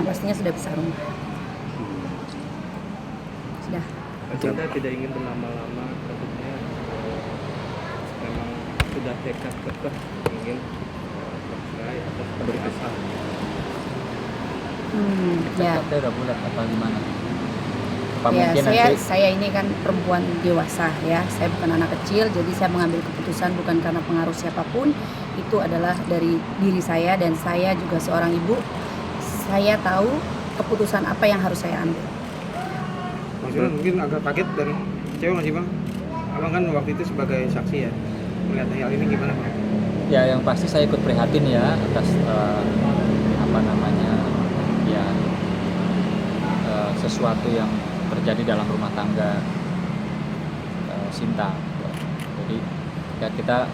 pastinya sudah bisa rumah. Sudah. Cinta tidak ingin berlama-lama, maksudnya memang sudah tekad kekeh ingin bercerai atau berpisah. Ya. Cakapnya udah bulat apa gimana? Apa Ya, mungkin nanti saya ini kan perempuan dewasa ya, saya bukan anak kecil, jadi saya mengambil keputusan bukan karena pengaruh siapapun, itu adalah dari diri saya dan saya juga seorang ibu, saya tahu keputusan apa yang harus saya ambil. Maksudnya mungkin agak kaget dan kecewa nggak sih bang? Abang kan waktu itu sebagai saksi ya, melihat hal ini gimana bang? ya yang pasti saya ikut prihatin ya atas sesuatu yang terjadi dalam rumah tangga Sinta. Jadi ya kita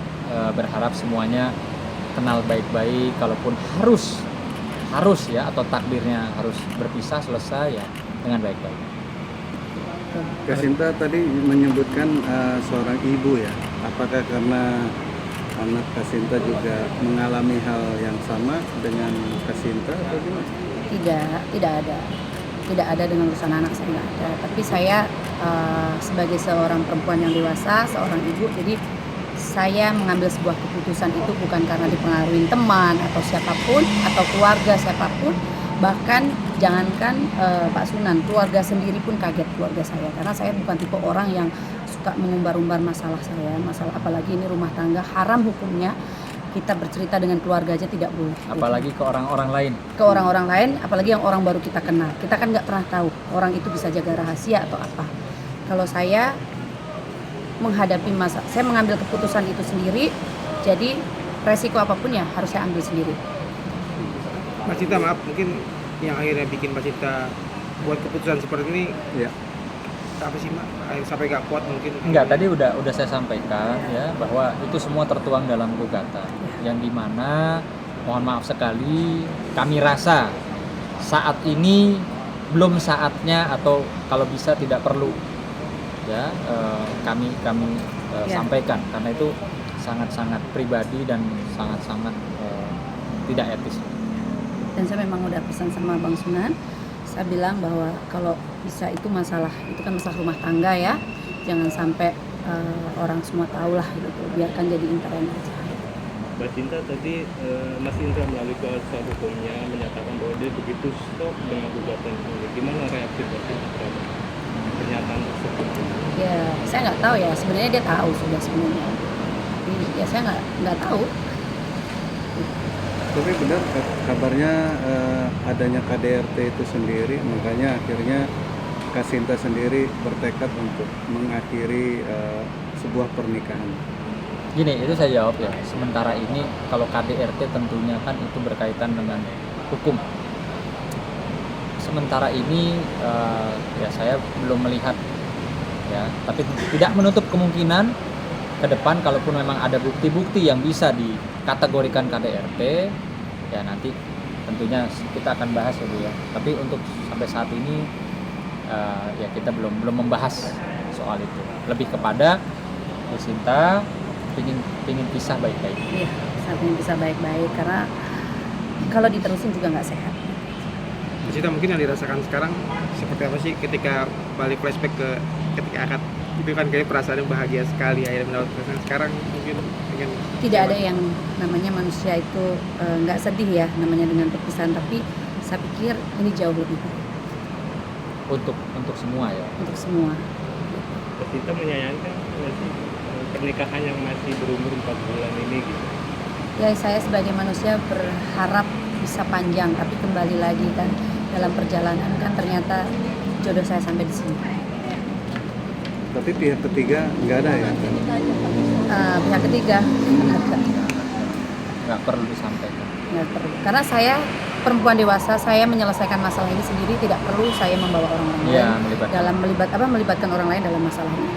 berharap semuanya kenal baik-baik, kalaupun harus ya atau takdirnya harus berpisah selesai ya dengan baik-baik. Kak Sinta tadi menyebutkan seorang ibu ya, apakah karena anak Kak Sinta juga mengalami hal yang sama dengan Kak Sinta atau gimana? Tidak ada dengan urusan anak, saya nggak ada. Tapi saya sebagai seorang perempuan yang dewasa, seorang ibu, jadi saya mengambil sebuah keputusan itu bukan karena dipengaruhi teman atau siapapun atau keluarga siapapun. Bahkan jangankan Pak Sunan, keluarga sendiri pun kaget, keluarga saya, karena saya bukan tipe orang yang suka mengumbar-umbar masalah saya, masalah apalagi ini rumah tangga, haram hukumnya. Kita bercerita dengan keluarga aja tidak boleh. Apalagi ke orang-orang lain. Ke orang-orang lain, apalagi yang orang baru kita kenal. Kita kan nggak pernah tahu orang itu bisa jaga rahasia atau apa. Kalau saya menghadapi saya mengambil keputusan itu sendiri, jadi resiko apapun ya harus saya ambil sendiri. Mbak Cinta, maaf, mungkin yang akhirnya bikin Mbak Cinta buat keputusan seperti ini Ya. apa sih Mbak? Sampai gak kuat mungkin? Enggak, tadi udah saya sampaikan ya bahwa itu semua tertuang dalam gugatan yang dimana mohon maaf sekali kami rasa saat ini belum saatnya atau kalau bisa tidak perlu ya kami sampaikan karena itu sangat-sangat pribadi dan sangat-sangat tidak etis. Dan saya memang udah pesan sama Bang Sunan, saya bilang bahwa kalau bisa itu kan masalah rumah tangga ya, jangan sampai orang semua tahu lah gitu, biarkan jadi intern aja. Mbak Cinta tadi Mas Indra melalui kuasa hukumnya menyatakan bahwa dia begitu stop dengan gugatan ini. Gimana reaksi Mbak Cinta terhadap pernyataan tersebut? Ya saya nggak tahu ya, sebenarnya dia tahu sudah sebenarnya, tapi ya saya nggak tahu. Tapi benar kabarnya adanya KDRT itu sendiri, makanya akhirnya Kak Sinta sendiri bertekad untuk mengakhiri sebuah pernikahan. Gini, itu saya jawab ya. Sementara ini kalau KDRT tentunya kan itu berkaitan dengan hukum. Sementara ini ya saya belum melihat ya, tapi tidak menutup kemungkinan ke depan kalaupun memang ada bukti-bukti yang bisa dikategorikan KDRT ya nanti tentunya kita akan bahas ya Bu ya. Tapi untuk sampai saat ini ya kita belum membahas soal itu. Lebih kepada Bu Sinta ingin pisah baik-baik. Iya, saya ingin bisa baik-baik karena kalau diterusin juga nggak sehat. Mbak Cinta, mungkin yang dirasakan sekarang seperti apa sih ketika balik flashback ke ketika akad itu kan kayak perasaan yang bahagia sekali akhirnya mendapat perasaan sekarang mungkin dengan Tidak ada yang namanya manusia itu nggak sedih ya namanya dengan perpisahan, tapi saya pikir ini jauh lebih baik Untuk semua ya. untuk semua. Mbak Cinta menyayangkan nggak sih pernikahan yang masih berumur 4 bulan ini gitu? Ya saya sebagai manusia berharap bisa panjang, tapi kembali lagi kan dalam perjalanan kan ternyata jodoh saya sampai di sini. Tapi pihak ketiga nggak ada ya? Pihak ketiga Nggak perlu disampaikan. nggak perlu, karena saya perempuan dewasa, saya menyelesaikan masalah ini sendiri, tidak perlu saya membawa orang lain Iya, melibatkan orang lain dalam masalah ini.